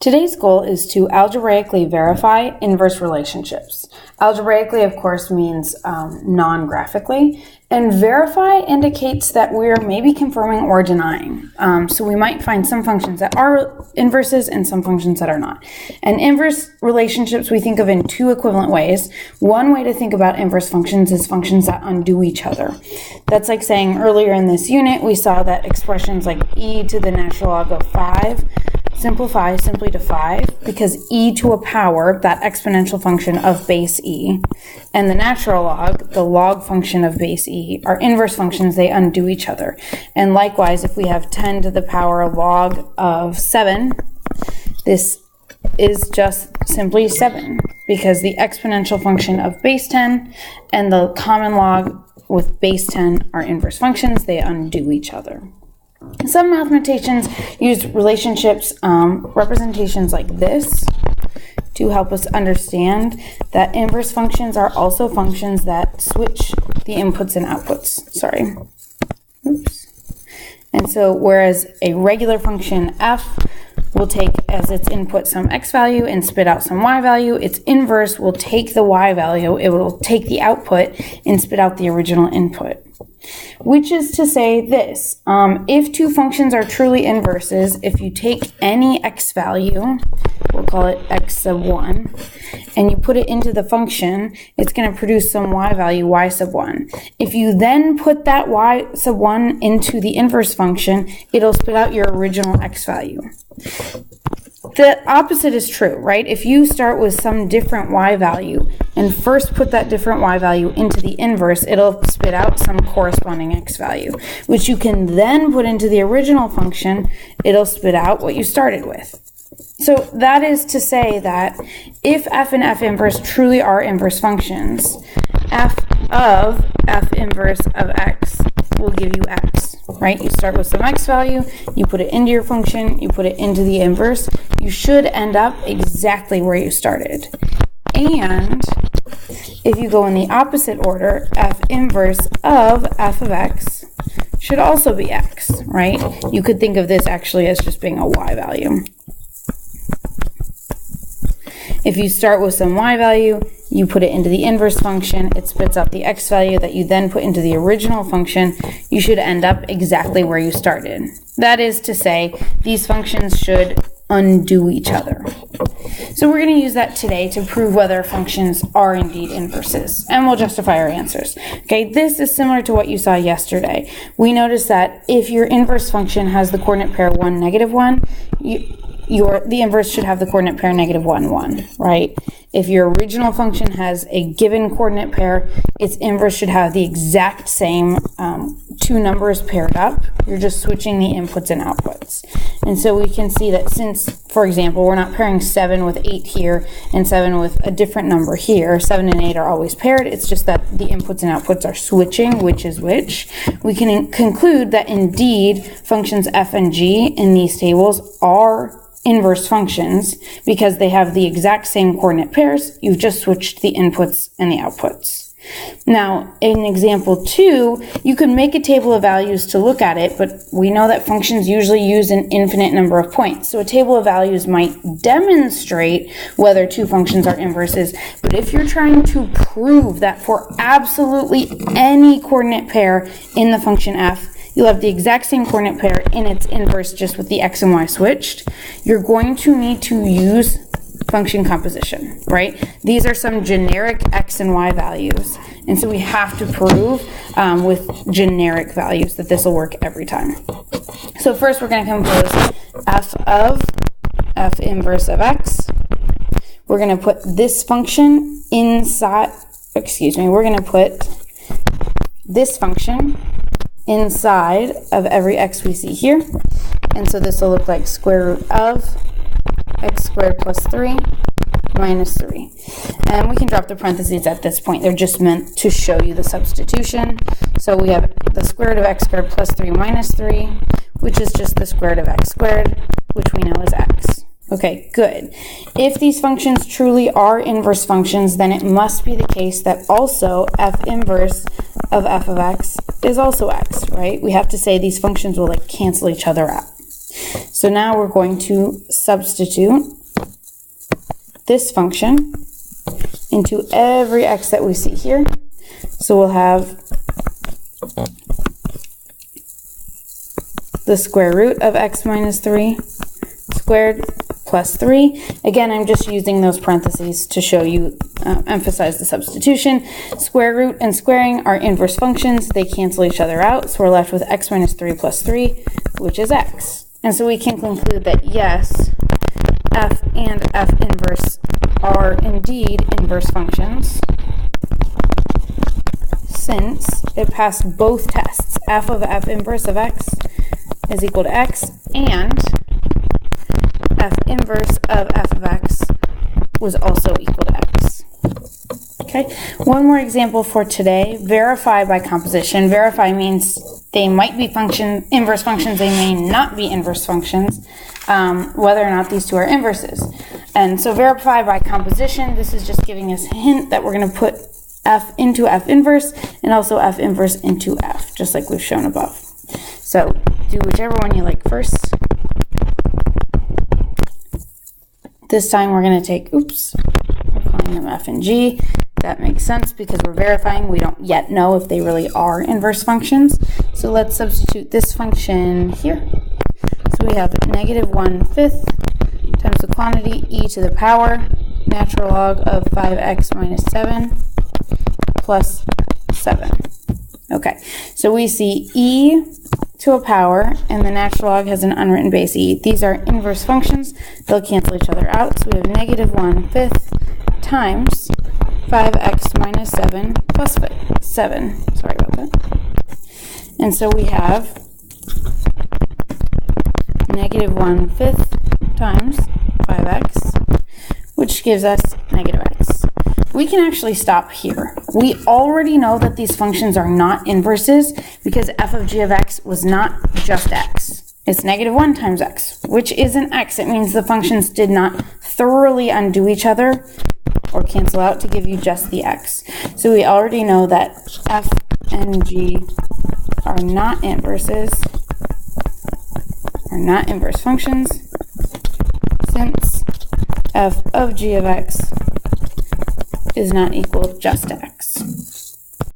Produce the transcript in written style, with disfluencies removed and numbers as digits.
Today's goal is to algebraically verify inverse relationships. Algebraically, of course, means non-graphically, and verify indicates that we're maybe confirming or denying. So we might find some functions that are inverses and some functions that are not. And inverse relationships we think of in two equivalent ways. One way to think about inverse functions is functions that undo each other. That's like saying earlier in this unit, we saw that expressions like e to the natural log of 5 simplify simply to 5 because e to a power, that exponential function of base e, and the natural log, the log function of base e, are inverse functions. They undo each other. And likewise, if we have 10 to the power log of 7, this is just simply 7 because the exponential function of base 10 and the common log with base 10 are inverse functions. They undo each other. Some mathematicians use relationships, representations like this to help us understand that inverse functions are also functions that switch the inputs and outputs. And so whereas a regular function f will take as its input some x value and spit out some y value, its inverse will take the y value, it will take the output and spit out the original input. Which is to say this, if two functions are truly inverses, if you take any x value, we'll call it x sub 1, and you put it into the function, it's going to produce some y value, y sub 1. If you then put that y sub 1 into the inverse function, it'll spit out your original x value. The opposite is true, right? If you start with some different y value and first put that different y value into the inverse, it'll spit out some corresponding x value, which you can then put into the original function. It'll spit out what you started with. So that is to say that if f and f inverse truly are inverse functions, f of f inverse of x will give you x, right? You start with some x value, you put it into your function, you put it into the inverse, you should end up exactly where you started. And if you go in the opposite order, f inverse of f of x should also be x, right? You could think of this actually as just being a y value. If you start with some y value, you put it into the inverse function, it spits out the x value that you then put into the original function, you should end up exactly where you started. That is to say, these functions should undo each other. So we're going to use that today to prove whether functions are indeed inverses, and we'll justify our answers. Okay, this is similar to what you saw yesterday. We noticed that if your inverse function has the coordinate pair 1, -1, the inverse should have the coordinate pair -1, 1, right? If your original function has a given coordinate pair, its inverse should have the exact same two numbers paired up. You're just switching the inputs and outputs. And so we can see that since, for example, we're not pairing 7 with 8 here and 7 with a different number here, 7 and 8 are always paired. It's just that the inputs and outputs are switching, which is which. We can conclude that indeed functions f and g in these tables are inverse functions because they have the exact same coordinate pairs. You've just switched the inputs and the outputs. Now, in example 2, you could make a table of values to look at it, but we know that functions usually use an infinite number of points. So a table of values might demonstrate whether two functions are inverses, but if you're trying to prove that for absolutely any coordinate pair in the function f, you'll have the exact same coordinate pair in its inverse just with the x and y switched, you're going to need to use function composition, right? These are some generic x and y values, and so we have to prove with generic values that this will work every time. So first we're going to compose f of f inverse of x. We're going to put this function inside, we're going to put this function inside of every x we see here. And so this will look like square root of x squared plus 3 minus 3. And we can drop the parentheses at this point. They're just meant to show you the substitution. So we have the square root of x squared plus 3 minus 3, which is just the square root of x squared, which we know is x. Okay, good. If these functions truly are inverse functions, then it must be the case that also f inverse of f of x is also x, right? We have to say these functions will like cancel each other out. So now we're going to substitute this function into every x that we see here. So we'll have the square root of x minus 3 squared plus 3. Again, I'm just using those parentheses to show you, emphasize the substitution. Square root and squaring are inverse functions. They cancel each other out, so we're left with x minus 3 plus 3, which is x. And so we can conclude that yes, f and f inverse are indeed inverse functions, since it passed both tests. F of f inverse of x is equal to x, and f inverse of f of x was also equal to x. Okay, one more example for today. Verify by composition. Verify means they might be inverse functions, they may not be inverse functions, whether or not these two are inverses. And so verify by composition, this is just giving us a hint that we're going to put f into f inverse and also f inverse into f, just like we've shown above. So do whichever one you like first. This time we're going to take, we're calling them f and g. That makes sense because we're verifying. We don't yet know if they really are inverse functions. So let's substitute this function here. So we have negative 1/5 times the quantity e to the power natural log of 5x minus 7 plus 7. Okay, so we see e to a power, and the natural log has an unwritten base e. These are inverse functions. They'll cancel each other out. So we have negative 1/5 times 5x minus 7 plus 7. Sorry about that. And so we have negative 1/5 times 5x, which gives us negative x. We can actually stop here. We already know that these functions are not inverses because f of g of x was not just x. It's negative 1 times x, which isn't x. It means the functions did not thoroughly undo each other or cancel out to give you just the x. So we already know that f and g are not inverses, are not inverse functions, since f of g of x is not equal just to x.